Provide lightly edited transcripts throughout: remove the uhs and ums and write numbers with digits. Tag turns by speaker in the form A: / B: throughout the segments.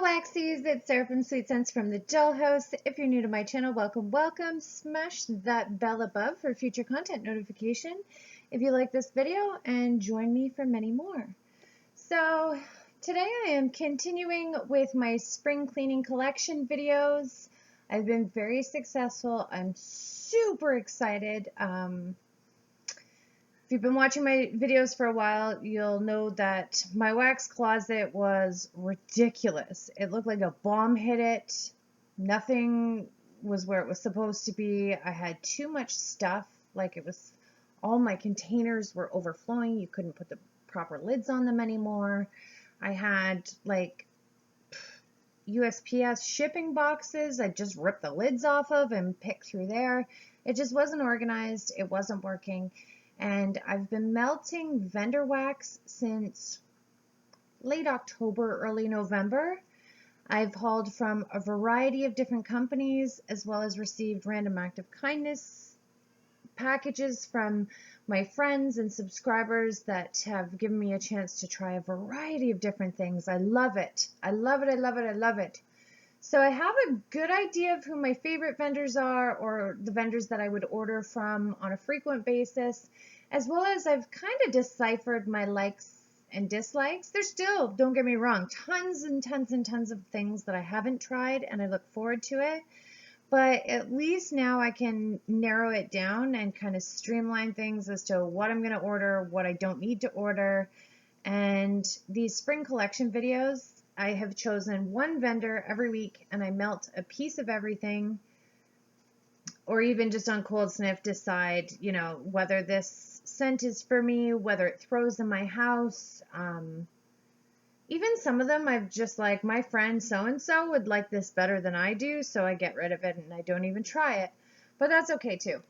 A: Waxies, it's Sarah from Sweet Scents from the Dollhouse. If you're new to my channel, welcome, welcome. Smash that bell above for future content notification if you like this video, and join me for many more. So today I am continuing with my spring cleaning collection videos. I've been very successful. I'm super excited. If you've been watching my videos for a while, you'll know that my wax closet was ridiculous. It looked like a bomb hit it. Nothing was where it was supposed to be. I had too much stuff. Like, it was, all my containers were overflowing. You couldn't put the proper lids on them anymore. I had like USPS shipping boxes I just ripped the lids off of and picked through there. It just wasn't organized. It wasn't working. And I've been melting vendor wax since late October, early November. I've hauled from a variety of different companies, as well as received random act of kindness packages from my friends and subscribers that have given me a chance to try a variety of different things. I love it. I love it. I love it. I love it. So I have a good idea of who my favorite vendors are, or the vendors that I would order from on a frequent basis, as well as I've kind of deciphered my likes and dislikes. There's still, don't get me wrong, tons and tons and tons of things that I haven't tried, and I look forward to it. But at least now I can narrow it down and kind of streamline things as to what I'm going to order, what I don't need to order. And these spring collection videos, I have chosen one vendor every week, and I melt a piece of everything, or even just on cold sniff decide, you know, whether this scent is for me, whether it throws in my house. Even some of them I've just like, my friend so-and-so would like this better than I do, so I get rid of it and I don't even try it. But that's okay too.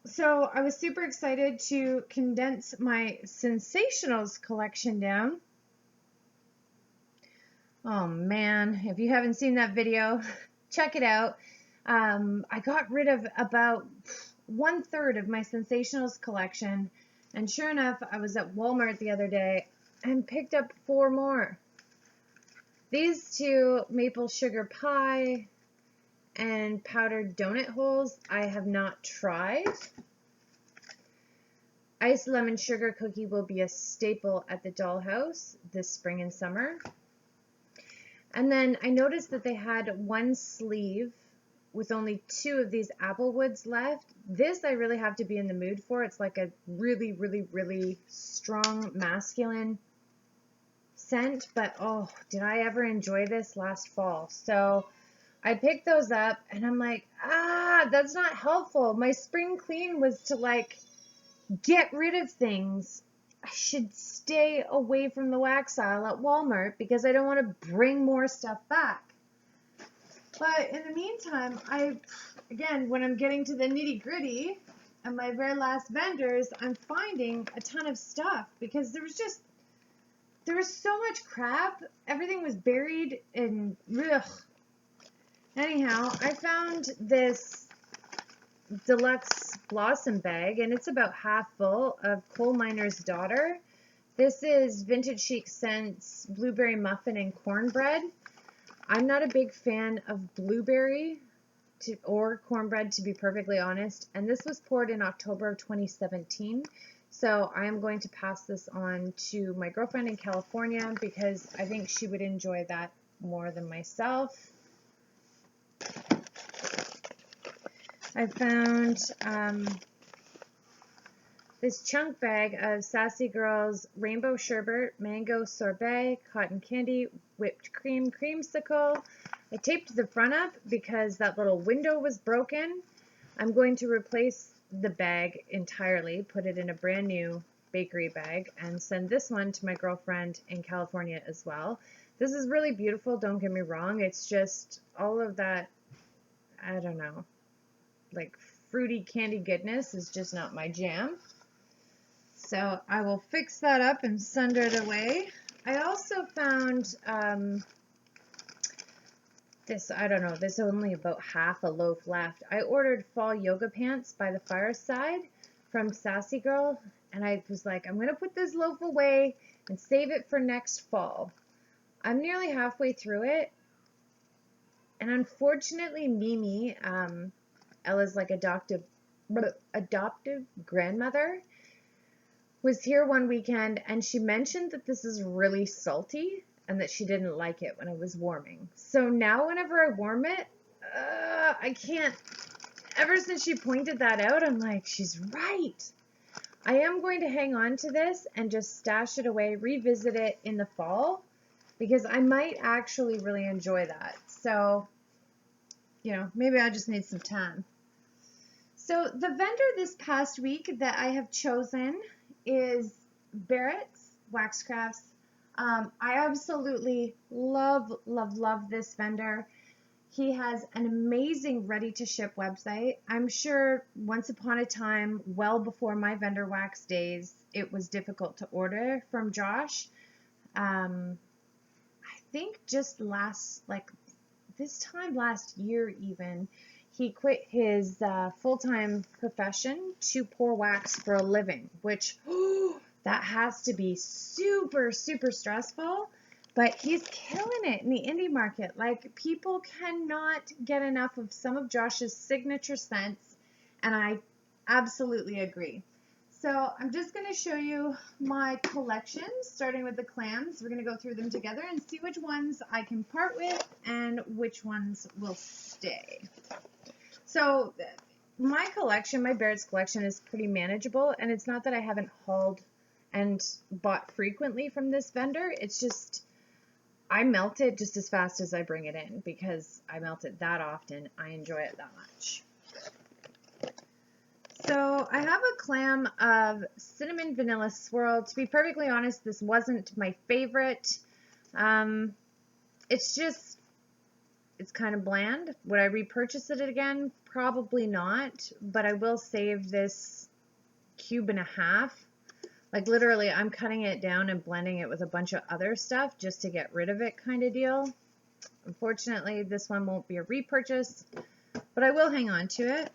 A: So I was super excited to condense my Sensationalist collection down. Oh man, if you haven't seen that video, check it out. I got rid of about 1/3 of my Sensationalist collection, and sure enough, I was at Walmart the other day and picked up 4 more. These two, maple sugar pie and powdered donut holes, I have not tried. Iced lemon sugar cookie will be a staple at the Dollhouse this spring and summer. And then I noticed that they had one sleeve with only 2 of these apple woods left. This I really have to be in the mood for. It's like a really, really, really strong masculine scent, but oh, did I ever enjoy this last fall. So I picked those up and I'm like, that's not helpful. My spring clean was to like get rid of things. I should stay away from the wax aisle at Walmart because I don't want to bring more stuff back. But in the meantime, again, when I'm getting to the nitty gritty and my very last vendors, I'm finding a ton of stuff because there was so much crap. Everything was buried in, ugh. Anyhow, I found this deluxe blossom bag, and it's about half full of Coal Miner's Daughter. This is Vintage Chic Scents Blueberry Muffin and Cornbread. I'm not a big fan of blueberry or cornbread, to be perfectly honest, and this was poured in October of 2017. So I am going to pass this on to my girlfriend in California because I think she would enjoy that more than myself. I found this chunk bag of Sassy Girls Rainbow Sherbet, Mango Sorbet, Cotton Candy, Whipped Cream Creamsicle. I taped the front up because that little window was broken. I'm going to replace the bag entirely, put it in a brand new bakery bag, and send this one to my girlfriend in California as well. This is really beautiful, don't get me wrong. It's just all of that, I don't know, like fruity candy goodness is just not my jam. So I will fix that up and send it away. I also found this, I don't know, there's only about half a loaf left. I ordered fall yoga pants by the fireside from Sassy Girl, and I was like, I'm going to put this loaf away and save it for next fall. I'm nearly halfway through it, and unfortunately Mimi, Ella's like adoptive grandmother, was here one weekend, and she mentioned that this is really salty and that she didn't like it when it was warming. So now whenever I warm it, I can't. Ever since she pointed that out, I'm like, she's right. I am going to hang on to this and just stash it away, revisit it in the fall, because I might actually really enjoy that. So, you know, maybe I just need some time. So the vendor this past week that I have chosen is Barrett Wax Crafts. I absolutely love this vendor. He has an amazing ready-to-ship website. I'm sure once upon a time, well before my vendor wax days, it was difficult to order from Josh. I think just this time last year even, he quit his full-time profession to pour wax for a living, which that has to be super, super stressful. But he's killing it in the indie market. Like, people cannot get enough of some of Josh's signature scents, and I absolutely agree. So I'm just going to show you my collection, starting with the clams. We're going to go through them together and see which ones I can part with and which ones will stay. So my collection, my Barrett's collection, is pretty manageable, and it's not that I haven't hauled and bought frequently from this vendor. It's just I melt it just as fast as I bring it in because I melt it that often. I enjoy it that much. So I have a clam of cinnamon vanilla swirl. To be perfectly honest, this wasn't my favorite. It's kind of bland. Would I repurchase it again? Probably not, but I will save this cube and a half. Like, literally, I'm cutting it down and blending it with a bunch of other stuff just to get rid of it kind of deal. Unfortunately, this one won't be a repurchase, but I will hang on to it.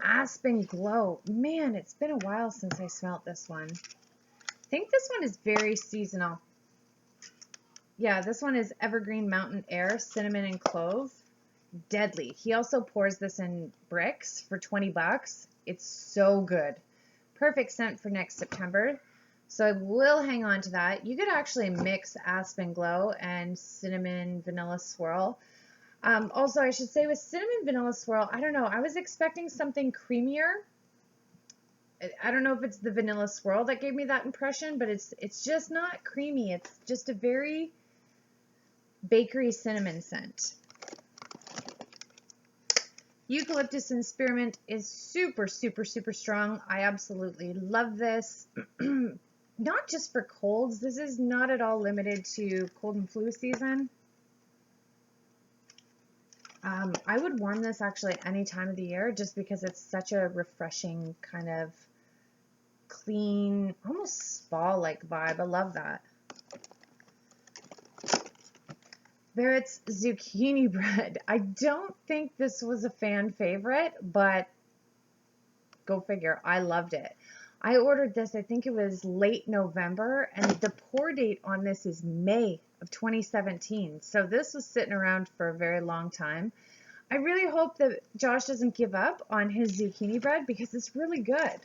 A: Aspen Glow. Man, it's been a while since I smelt this one. I think this one is very seasonal. Yeah, this one is Evergreen Mountain Air, Cinnamon and Clove. Deadly. He also pours this in bricks for 20 bucks. It's so good. Perfect scent for next September. So I will hang on to that. You could actually mix Aspen Glow and Cinnamon Vanilla Swirl. Also, I should say with Cinnamon Vanilla Swirl, I don't know, I was expecting something creamier. I don't know if it's the Vanilla Swirl that gave me that impression, but it's just not creamy. It's just a very bakery cinnamon scent. Eucalyptus and spearmint is super, super, super strong. I absolutely love this. Not just for colds. This is not at all limited to cold and flu season. I would warm this actually any time of the year just because it's such a refreshing kind of clean, almost spa-like vibe. I love that. Barrett's zucchini bread. I don't think this was a fan favorite, but go figure. I loved it. I ordered this, I think it was late November, and the pour date on this is May of 2017. So this was sitting around for a very long time. I really hope that Josh doesn't give up on his zucchini bread because it's really good.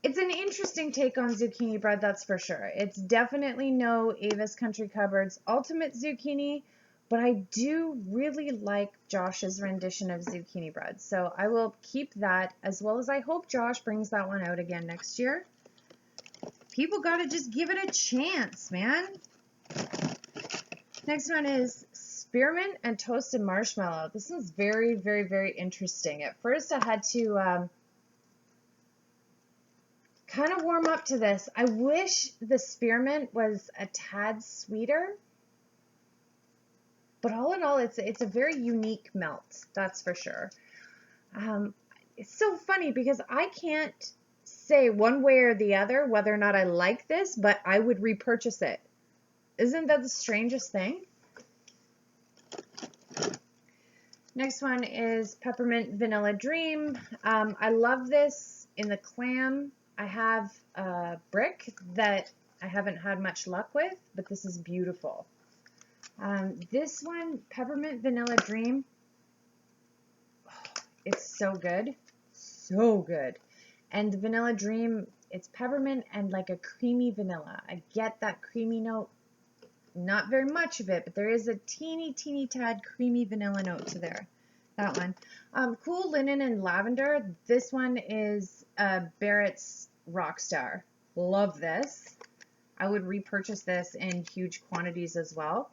A: It's an interesting take on zucchini bread, that's for sure. It's definitely no Ava's Country Cupboard's ultimate zucchini, but I do really like Josh's rendition of zucchini bread. So I will keep that, as well as I hope Josh brings that one out again next year. People got to just give it a chance, man. Next one is Spearmint and Toasted Marshmallow. This one's very, very, very interesting. At first I had to kind of warm up to this. I wish the spearmint was a tad sweeter, but all in all, it's a very unique melt, that's for sure. It's so funny because I can't say one way or the other whether or not I like this, but I would repurchase it. Isn't that the strangest thing? Next one is Peppermint Vanilla Dream. I love this in the clam. I have a brick that I haven't had much luck with, but this is beautiful. This one, Peppermint Vanilla Dream, it's so good. So good. And the Vanilla Dream, it's peppermint and like a creamy vanilla. I get that creamy note. Not very much of it, but there is a teeny tad creamy vanilla note to there. That one. Cool Linen and Lavender. This one is Barrett's Rockstar. Love this. I would repurchase this in huge quantities as well.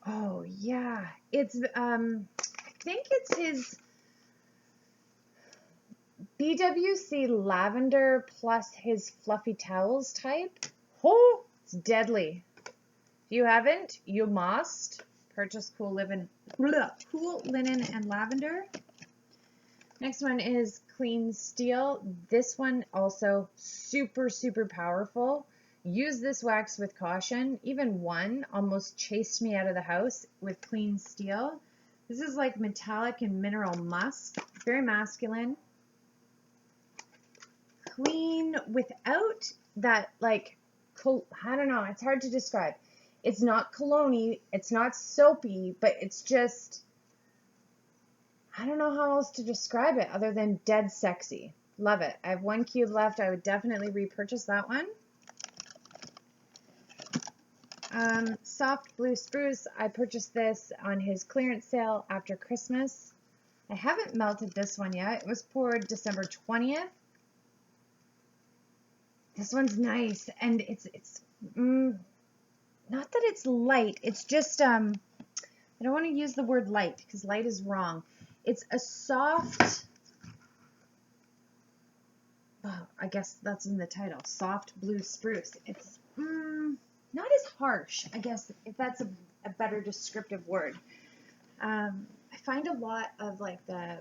A: Oh yeah, it's I think it's his BWC Lavender plus his Fluffy Towels type. Oh, it's deadly. If you haven't, you must purchase Cool Linen and Lavender. Next one is Clean Steel. This one also super powerful. Use this wax with caution. Even one almost chased me out of the house with Clean Steel. This is like metallic and mineral musk. Very masculine. Clean without that, like, I don't know. It's hard to describe. It's not cologne-y. It's not soapy, but it's just, I don't know how else to describe it other than dead sexy. Love it. I have 1 cube left. I would definitely repurchase that one. Soft Blue Spruce. I purchased this on his clearance sale after Christmas. I haven't melted this one yet. It was poured December 20th. This one's nice, and it's not that it's light. It's just I don't want to use the word light because light is wrong. It's a soft. Oh, I guess that's in the title. Soft Blue Spruce. It's not as harsh, I guess, if that's a better descriptive word. I find a lot of like the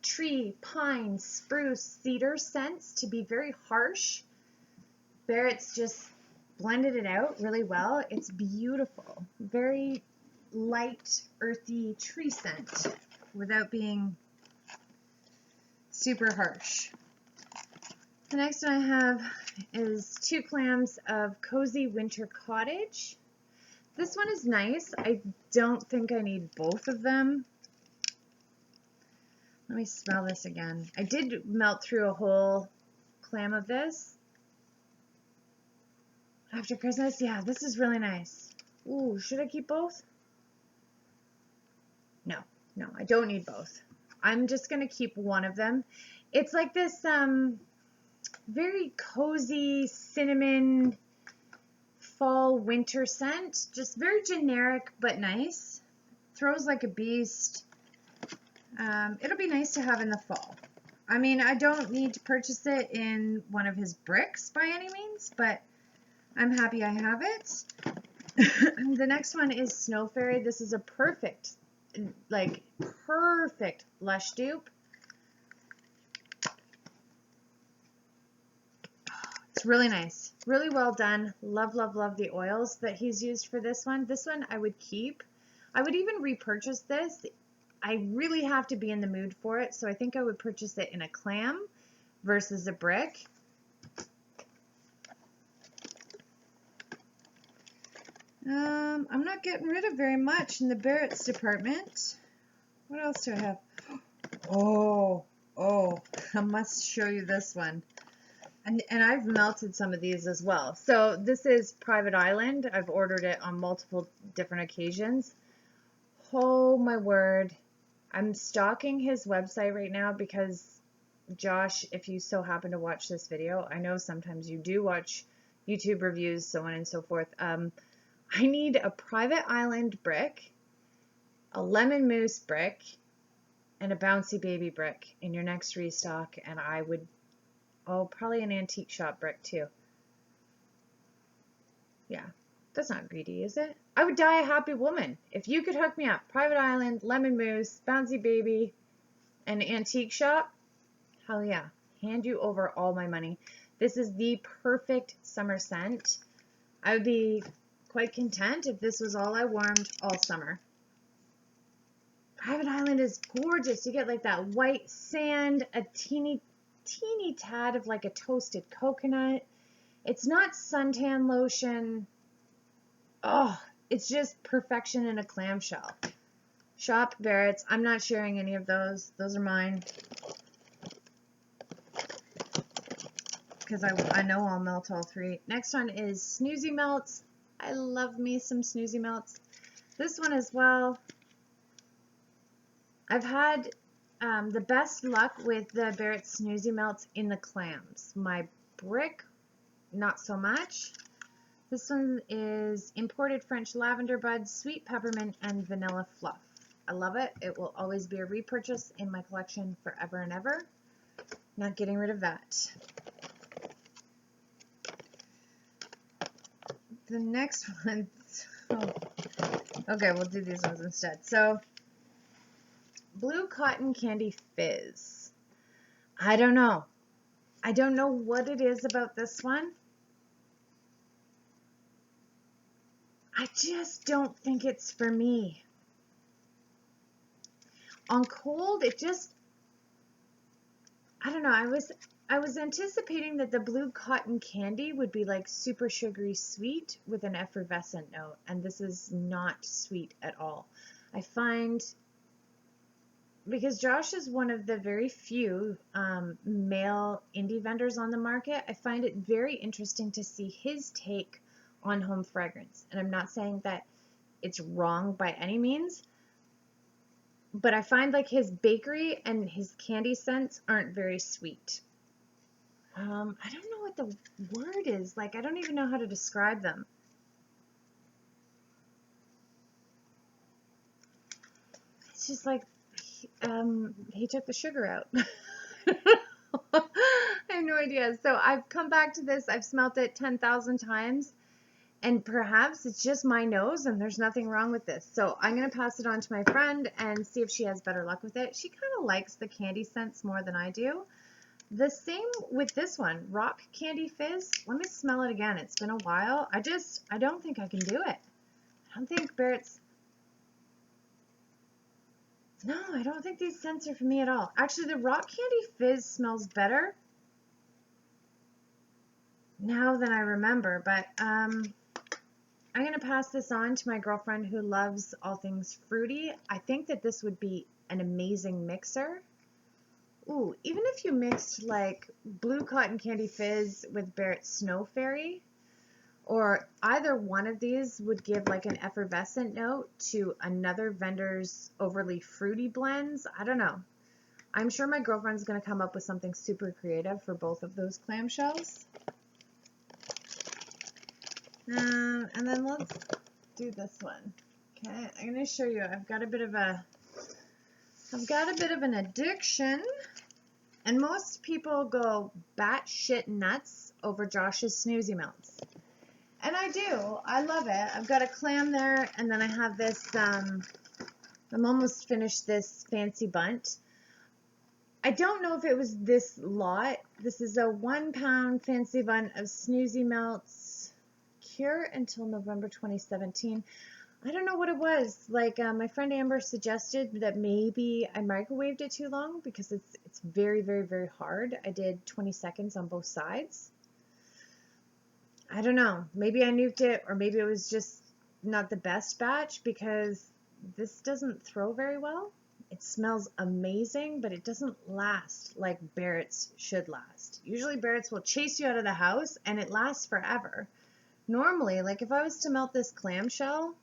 A: tree, pine, spruce, cedar scents to be very harsh. Barrett's just blended it out really well. It's beautiful. Very light, earthy tree scent without being super harsh. The next one I have is 2 clams of Cozy Winter Cottage. This one is nice. I don't think I need both of them. Let me smell this again. I did melt through a whole clam of this after Christmas. Yeah, this is really nice. Ooh, should I keep both? No, I don't need both. I'm just going to keep one of them. It's like this very cozy cinnamon fall winter scent. Just very generic but nice. Throws like a beast. It'll be nice to have in the fall. I mean, I don't need to purchase it in one of his bricks by any means, but I'm happy I have it. The next one is Snow Fairy. This is a perfect Lush dupe. It's really nice. Really well done. Love the oils that he's used for this one. This one I would keep. I would even repurchase this. I really have to be in the mood for it, so I think I would purchase it in a clam versus a brick. I'm not getting rid of very much in the Barrett's department. What else do I have? Oh, I must show you this one. And I've melted some of these as well. So this is Private Island. I've ordered it on multiple different occasions. Oh my word. I'm stalking his website right now because, Josh, if you so happen to watch this video, I know sometimes you do watch YouTube reviews, so on and so forth. I need a Private Island brick, a lemon mousse brick, and a Bouncy Baby brick in your next restock, and I would, probably an antique shop brick too. Yeah, that's not greedy, is it? I would die a happy woman. If you could hook me up, Private Island, lemon mousse, Bouncy Baby, and antique shop, hell yeah, hand you over all my money. This is the perfect summer scent. I would be quite content if this was all I warmed all summer. Private Island is gorgeous. You get like that white sand, a teeny teeny tad of like a toasted coconut. It's not suntan lotion. Oh, it's just perfection in a clamshell. Shop Barrett's. I'm not sharing any of those. Those are mine. Because I know I'll melt all three. Next one is Snoozy Melts. I love me some Snoozy Melts. This one as well. I've had the best luck with the Barrett Snoozy Melts in the clams. My brick, not so much. This one is imported French lavender buds, sweet peppermint, and vanilla fluff. I love it. It will always be a repurchase in my collection forever and ever. Not getting rid of that. The next one, okay, we'll do these ones instead. So, Blue Cotton Candy Fizz. I don't know. I don't know what it is about this one. I just don't think it's for me. On cold, it just, I don't know. I was anticipating that the blue cotton candy would be like super sugary sweet with an effervescent note, and this is not sweet at all. I find, because Josh is one of the very few male indie vendors on the market, I find it very interesting to see his take on home fragrance. And I'm not saying that it's wrong by any means, but I find like his bakery and his candy scents aren't very sweet. I don't know what the word is. Like, I don't even know how to describe them. It's just like, he took the sugar out. I have no idea. So I've come back to this. I've smelt it 10,000 times. And perhaps it's just my nose and there's nothing wrong with this. So I'm going to pass it on to my friend and see if she has better luck with it. She kind of likes the candy scents more than I do. The same with this one, Rock Candy Fizz. Let me smell it again. It's been a while. I don't think I can do it. I don't think Barrett's... No, I don't think these scents are for me at all. Actually, the Rock Candy Fizz smells better now than I remember, but I'm going to pass this on to my girlfriend who loves all things fruity. I think that this would be an amazing mixer. Ooh, even if you mixed like Blue Cotton Candy Fizz with Barrett Snow Fairy, or either one of these would give like an effervescent note to another vendor's overly fruity blends. I don't know. I'm sure my girlfriend's going to come up with something super creative for both of those clamshells. And then let's do this one. Okay, I'm going to show you. I've got a bit of an addiction, and most people go batshit nuts over Josh's Snoozy Melts. And I do. I love it. I've got a clam there, and then I have this, I'm almost finished this fancy bunt. I don't know if it was this lot. This is a 1 pound fancy bunt of Snoozy Melts, cure until November 2017. I don't know what it was. Like, my friend Amber suggested that maybe I microwaved it too long because it's very, very, very hard. I did 20 seconds on both sides. I don't know. Maybe I nuked it, or maybe it was just not the best batch because this doesn't throw very well. It smells amazing, but it doesn't last like Barrett's should last. Usually Barrett's will chase you out of the house and it lasts forever. Normally, like if I was to melt this clamshell,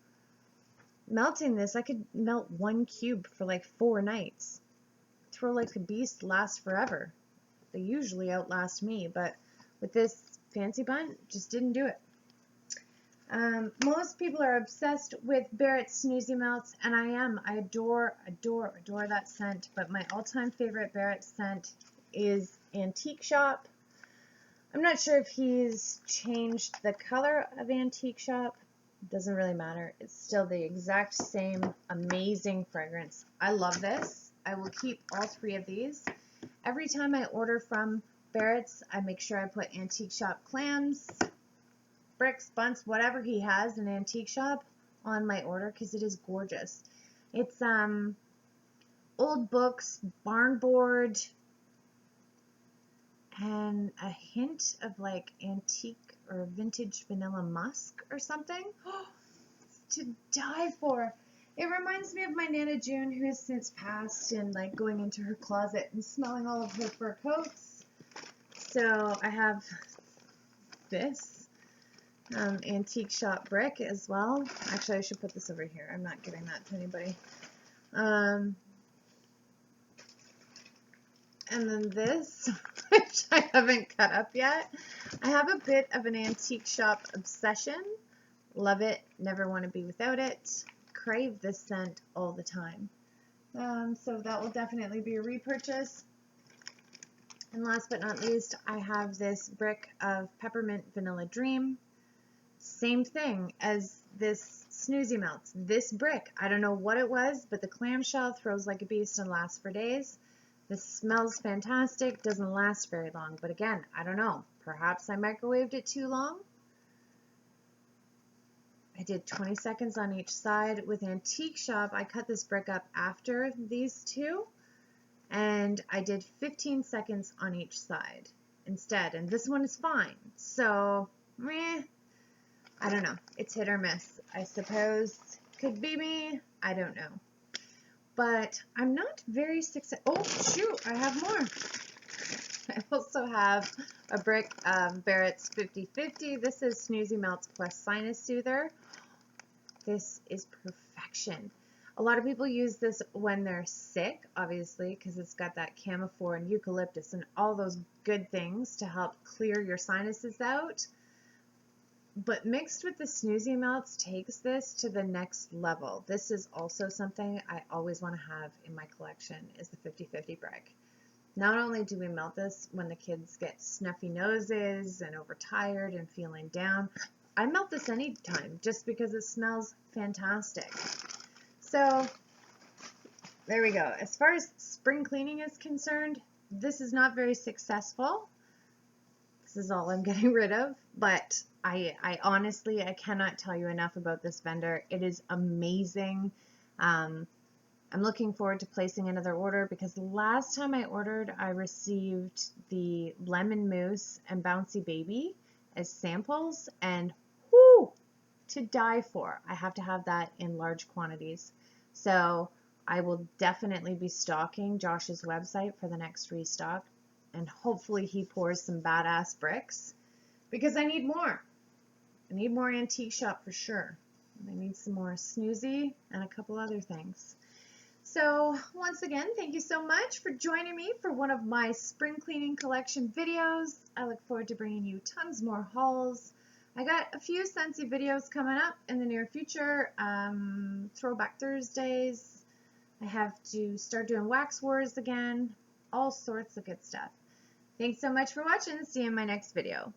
A: melting this, I could melt 1 cube for like 4 nights. Throw like a beast, lasts forever. They usually outlast me, but with this fancy bunt, just didn't do it. Most people are obsessed with Barrett Snoozy Melts, and I am. I adore that scent, but my all-time favorite Barrett scent is Antique Shop. I'm not sure if he's changed the color of Antique Shop. It doesn't really matter. It's still the exact same amazing fragrance. I love this. I will keep all 3 of these. Every time I order from Barrett's, I make sure I put Antique Shop clams, bricks, bunts, whatever he has in Antique Shop on my order because it is gorgeous. It's old books, barn board, and a hint of like antique or vintage vanilla musk or something. To die for. It reminds me of my Nana June, who has since passed, and like going into her closet and smelling all of her fur coats. So I have this antique shop brick as well. Actually, I should put this over here. I'm not giving that to anybody. And then this, which I haven't cut up yet. I have a bit of an antique shop obsession. Love it. Never want to be without it. Crave this scent all the time. So that will definitely be a repurchase. And last but not least, I have this brick of Peppermint Vanilla Dream. Same thing as this Snoozy Melts. This brick, I don't know what it was, but the clamshell throws like a beast and lasts for days. This smells fantastic, doesn't last very long. But again, I don't know. Perhaps I microwaved it too long. I did 20 seconds on each side. With Antique Shop, I cut this brick up after these two, and I did 15 seconds on each side instead, and this one is fine. So, meh, I don't know. It's hit or miss. I suppose could be me. I don't know. But I'm not very successful. Oh, shoot, I have more. I also have a brick of Barrett's 50/50. This is Snoozy Melts plus Sinus Soother. This is perfection. A lot of people use this when they're sick, obviously, because it's got that camphor and eucalyptus and all those good things to help clear your sinuses out. But mixed with the Snoozy Melts takes this to the next level. This is also something I always want to have in my collection, is the 50/50 brick. Not only do we melt this when the kids get snuffy noses and overtired and feeling down, I melt this anytime just because it smells fantastic. So there we go. As far as spring cleaning is concerned, this is not very successful. This is all I'm getting rid of, but I honestly, I cannot tell you enough about this vendor. It is amazing. I'm looking forward to placing another order because last time I ordered, I received the Lemon Mousse and Bouncy Baby as samples, and whoo, to die for. I have to have that in large quantities. So I will definitely be stocking Josh's website for the next restock, and hopefully he pours some badass bricks because I need more. I need more Antique Shop for sure. And I need some more Snoozy and a couple other things. So once again, thank you so much for joining me for one of my spring cleaning collection videos. I look forward to bringing you tons more hauls. I got a few Scentsy videos coming up in the near future. Throwback Thursdays. I have to start doing wax wars again. All sorts of good stuff. Thanks so much for watching. See you in my next video.